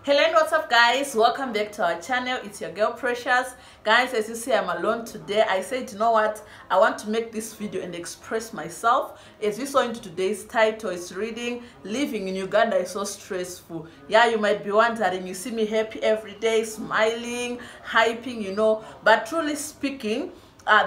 Hello and what's up guys, welcome back to our channel. It's your girl Precious. Guys, as you see, I'm alone today. I said, you know what, I want to make this video and express myself. As you saw into today's title, it's reading living in Uganda is so stressful. Yeah, you might be wondering, you see me happy every day, smiling, hyping, you know, but truly speaking,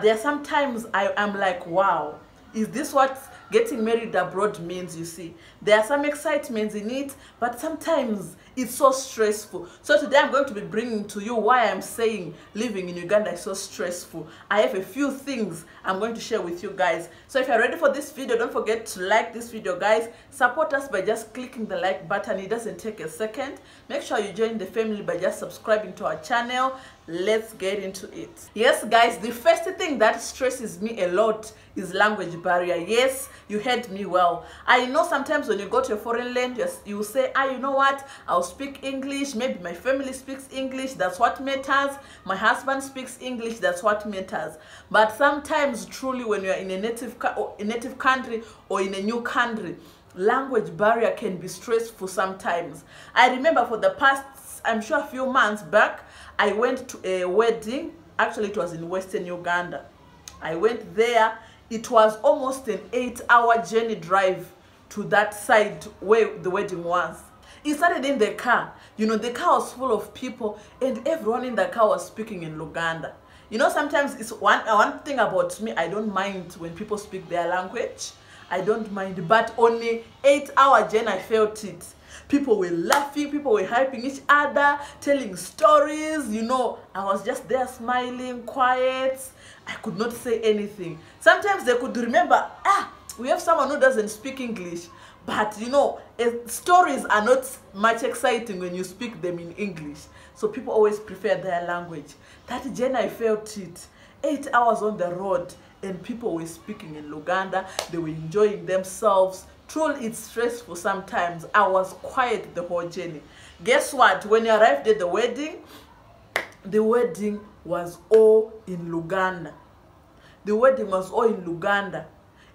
there are sometimes I'm like, wow, is this what getting married abroad means? You see, there are some excitements in it, but sometimes it's so stressful. So today I'm going to be bringing to you why I'm saying living in Uganda is so stressful. I have a few things I'm going to share with you guys. So if you're ready for this video, don't forget to like this video, guys. Support us by just clicking the like button. It doesn't take a second. Make sure you join the family by just subscribing to our channel. Let's get into it. Yes guys, the first thing that stresses me a lot is language barrier. Yes, you heard me well. I know sometimes when you go to a foreign land, you say, you know what, I'll speak English, maybe my family speaks English, that's what matters, my husband speaks English, that's what matters. But sometimes truly when you're in a native country or in a new country, language barrier can be stressful sometimes. I remember for the past, I'm sure a few months back, I went to a wedding. Actually, it was in Western Uganda. I went there. It was almost an 8-hour journey drive to that side where the wedding was. It started in the car. You know, the car was full of people and everyone in the car was speaking in Luganda. You know, sometimes it's one thing about me, I don't mind when people speak their language. I don't mind, but on an 8-hour journey, I felt it. People were laughing, people were hyping each other, telling stories, you know. I was just there smiling, quiet. I could not say anything. Sometimes they could remember, we have someone who doesn't speak English. But, you know, stories are not much exciting when you speak them in English. So people always prefer their language. That journey, I felt it. 8 hours on the road and people were speaking in Luganda. They were enjoying themselves. Truly, it's stressful sometimes. I was quiet the whole journey. Guess what? When you arrived at the wedding was all in Luganda. The wedding was all in Luganda.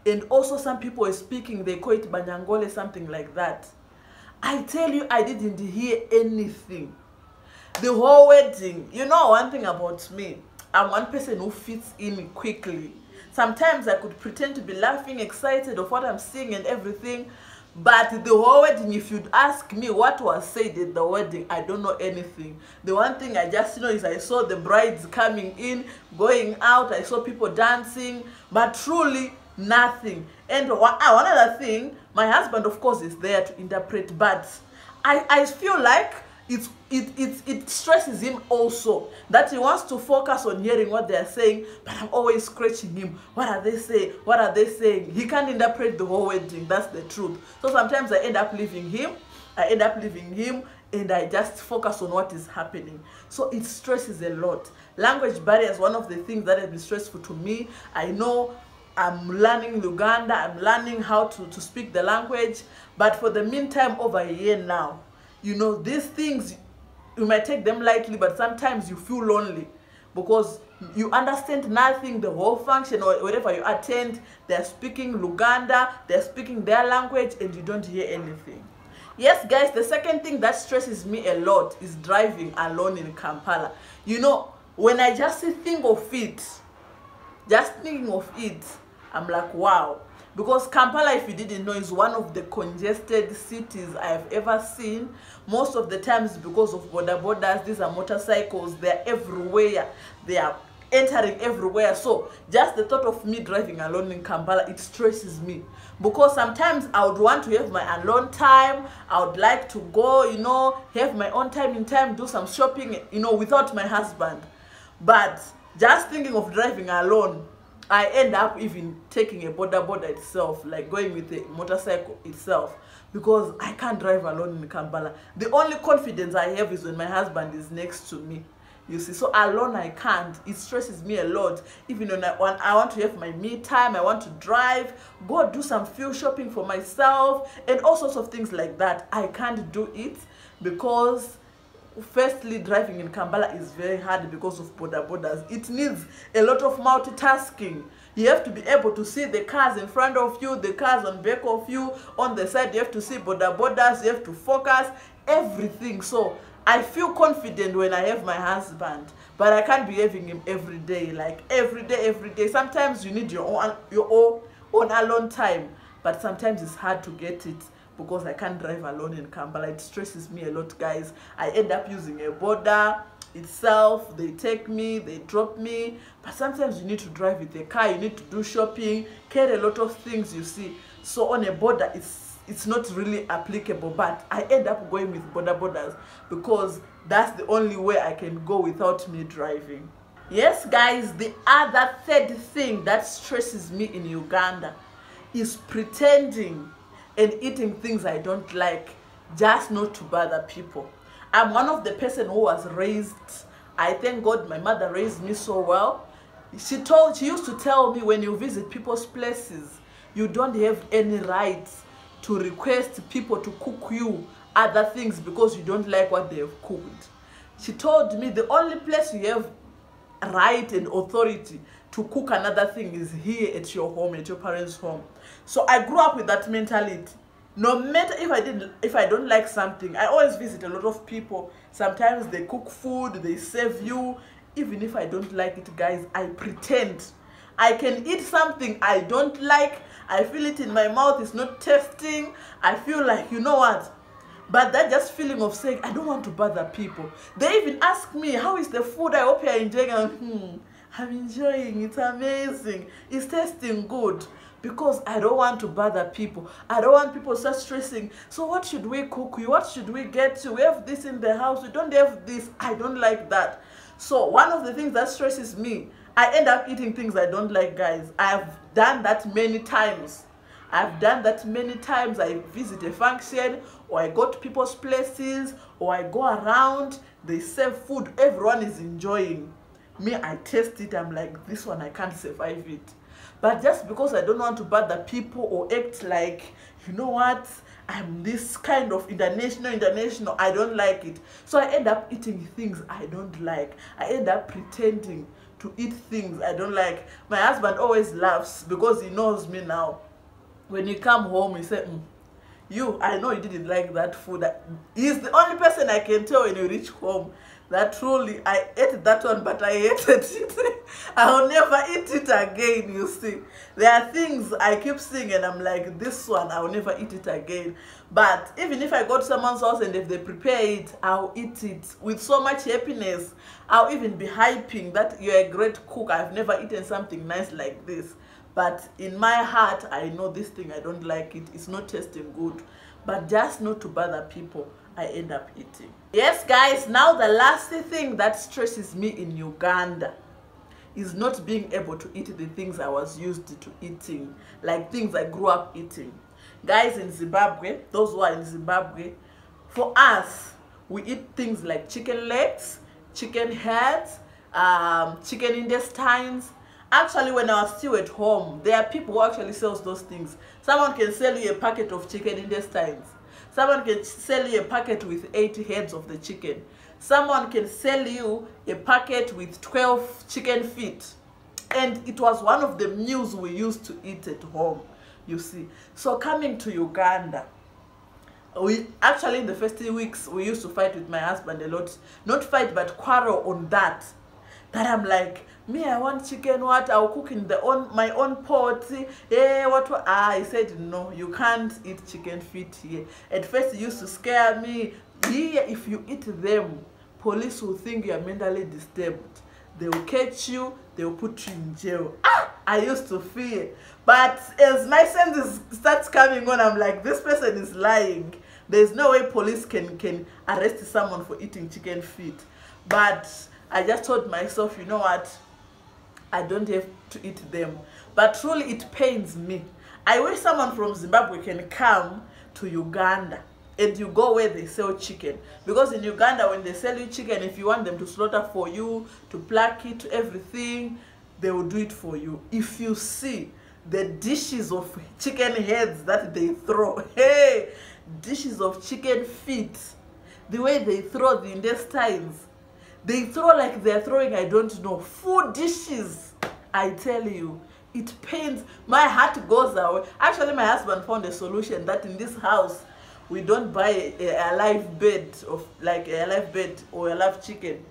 And also some people were speaking, they call it Banyangole, something like that. I tell you, I didn't hear anything. The whole wedding, you know one thing about me, I'm one person who fits in quickly. Sometimes I could pretend to be laughing, excited of what I'm seeing and everything. But the whole wedding, if you'd ask me what was said at the wedding, I don't know anything. The one thing I just know is I saw the brides coming in, going out, I saw people dancing, but truly nothing. And one other thing, my husband of course is there to interpret, but I feel like it stresses him also, that he wants to focus on hearing what they are saying, but I'm always scratching him. What are they saying? What are they saying? He can't interpret the whole wedding. That's the truth. So sometimes I end up leaving him. And I just focus on what is happening. So it stresses a lot. Language barrier is one of the things that has been stressful to me. I know I'm learning Luganda. I'm learning how to speak the language. But for the meantime, over a year now, you know, these things, you might take them lightly, but sometimes you feel lonely because you understand nothing. The whole function or wherever you attend, they're speaking Luganda, they're speaking their language, and you don't hear anything. Yes, guys, the second thing that stresses me a lot is driving alone in Kampala. You know, when I just think of it, I'm like, wow. Because Kampala, if you didn't know, is one of the congested cities I have ever seen. Most of the times because of borders, these are motorcycles, they're everywhere. They are entering everywhere. So just the thought of me driving alone in Kampala, it stresses me. Because sometimes I would want to have my alone time. I would like to go, you know, have my own time in time, do some shopping, you know, without my husband. But just thinking of driving alone, I end up even taking a border itself, like going with a motorcycle itself, because I can't drive alone in Kampala. The only confidence I have is when my husband is next to me. You see, so alone I can't. It stresses me a lot. Even when I want to have my me time, I want to drive, go do some few shopping for myself, and all sorts of things like that. I can't do it because firstly, driving in Kampala is very hard because of borders. It needs a lot of multitasking. You have to be able to see the cars in front of you, the cars on back of you, on the side you have to see borders, you have to focus, everything. So I feel confident when I have my husband, but I can't be having him every day, like every day. Sometimes you need your own alone time, but sometimes it's hard to get it because I can't drive alone in Kampala. It stresses me a lot, guys. I end up using a border itself. They take me, they drop me, but sometimes you need to drive with a car, you need to do shopping, carry a lot of things, you see. So on a border, it's not really applicable, but I end up going with borders because that's the only way I can go without me driving. Yes, guys, the other third thing that stresses me in Uganda is pretending and eating things I don't like just not to bother people. I'm one of the person who was raised, I thank God my mother raised me so well. She used to tell me, when you visit people's places, you don't have any rights to request people to cook you other things because you don't like what they have cooked. She told me the only place you have right and authority to cook another thing is here at your home, at your parents' home. So I grew up with that mentality. No matter if I don't like something, I always visit a lot of people. Sometimes they cook food, they serve you. Even if I don't like it, guys, I pretend. I can eat something I don't like. I feel it in my mouth, it's not tasting. I feel like, you know what? But that just feeling of saying, I don't want to bother people. They even ask me, how is the food? I hope you're enjoying. I'm enjoying, it's amazing. It's tasting good. Because I don't want to bother people. I don't want people start stressing. So what should we cook you? What should we get you? We have this in the house. We don't have this. I don't like that. So one of the things that stresses me, I end up eating things I don't like, guys. I've done that many times. I visit a function, or I go to people's places, or I go around. They serve food. Everyone is enjoying. Me, I taste it. I'm like, this one, I can't survive it. But just because I don't want to bother people or act like, you know what, I'm this kind of international, I don't like it. So I end up eating things I don't like. I end up pretending to eat things I don't like. My husband always laughs because he knows me now. When you come home, he said, I know you didn't like that food. He's the only person I can tell when you reach home that truly I ate that one, but I hated it. I'll never eat it again, you see. There are things I keep seeing and I'm like, this one, I'll never eat it again. But even if I go to someone's house and if they prepare it, I'll eat it with so much happiness. I'll even be hyping that you're a great cook. I've never eaten something nice like this. But in my heart, I know this thing, I don't like it. It's not tasting good. But just not to bother people, I end up eating. Yes, guys, now the last thing that stresses me in Uganda is not being able to eat the things I was used to eating, like things I grew up eating. Guys, in Zimbabwe, those who are in Zimbabwe, for us, we eat things like chicken legs, chicken heads, chicken intestines. Actually, when I was still at home, there are people who actually sells those things. Someone can sell you a packet of chicken intestines. Someone can sell you a packet with 8 heads of the chicken. Someone can sell you a packet with 12 chicken feet. And it was one of the meals we used to eat at home, you see. So coming to Uganda, we actually in the first 3 weeks, we used to fight with my husband a lot. Not fight, but quarrel on that. That I'm like, me, I want chicken, what? I'll cook in my own pot. What? I said, no, you can't eat chicken feet here. At first, it used to scare me. Here, if you eat them, police will think you are mentally disturbed. They will catch you, they will put you in jail. I used to fear. But as my senses starts coming on, I'm like, this person is lying. There's no way police can arrest someone for eating chicken feet. But I just told myself, you know what? I don't have to eat them. But truly, it pains me. I wish someone from Zimbabwe can come to Uganda and you go where they sell chicken. Because in Uganda, when they sell you chicken, if you want them to slaughter for you, to pluck it, to everything, they will do it for you. If you see the dishes of chicken heads that they throw, hey, dishes of chicken feet, the way they throw the intestines, they throw like they're throwing, I don't know, 4 dishes. I tell you, it pains. My heart goes away. Actually, my husband found a solution that in this house, We don't buy a live bird of like a live bird or a live chicken.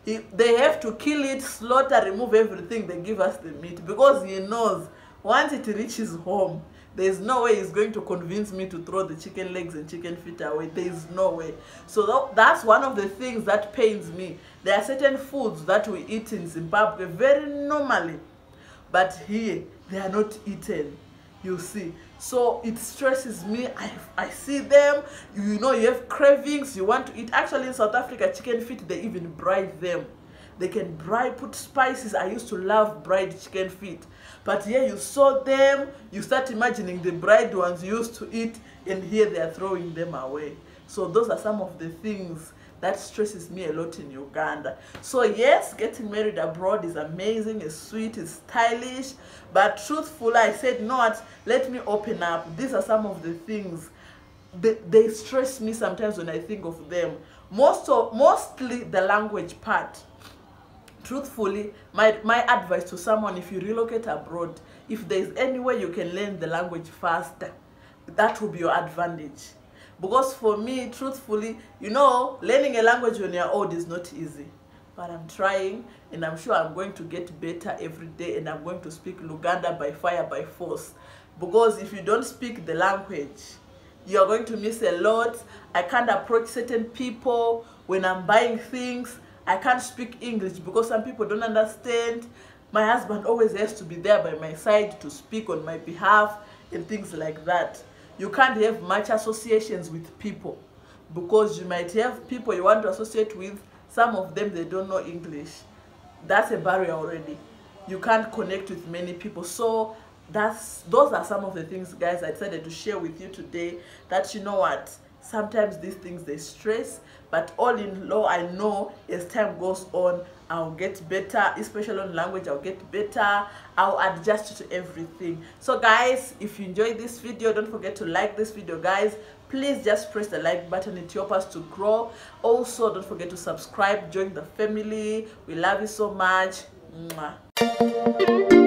They have to kill it, slaughter, remove everything, they give us the meat, because he knows once it reaches home, there's no way he's going to convince me to throw the chicken legs and chicken feet away. There's no way. So that's one of the things that pains me. There are certain foods that we eat in Zimbabwe very normally, but here they are not eaten, you see. So it stresses me. I see them, you know, you have cravings, you want to eat. Actually in South Africa, chicken feet, they even bride them. They can put spices. I used to love fried chicken feet. But here you saw them, you start imagining the fried ones you used to eat, and here they are throwing them away. So those are some of the things that stresses me a lot in Uganda. So yes, getting married abroad is amazing, it's sweet, it's stylish, but truthfully, I said, no, what, let me open up. These are some of the things they stress me sometimes when I think of them. Mostly the language part. Truthfully, my advice to someone, if you relocate abroad, if there's any way you can learn the language faster, that will be your advantage. Because for me, truthfully, you know, learning a language when you're old is not easy. But I'm trying, and I'm sure I'm going to get better every day, and I'm going to speak Luganda by fire, by force. Because if you don't speak the language, you're going to miss a lot. I can't approach certain people when I'm buying things. I can't speak English because some people don't understand. My husband always has to be there by my side to speak on my behalf and things like that. You can't have much associations with people because you might have people you want to associate with. Some of them, they don't know English. That's a barrier already. You can't connect with many people. So those are some of the things, guys, I decided to share with you today, that you know what, sometimes these things, they stress, but all in all, I know as time goes on, I'll get better, especially on language, I'll get better, I'll adjust to everything. So guys, if you enjoyed this video, don't forget to like this video, guys. Please just press the like button, it helps us to grow. Also, don't forget to subscribe, join the family. We love you so much. Mwah.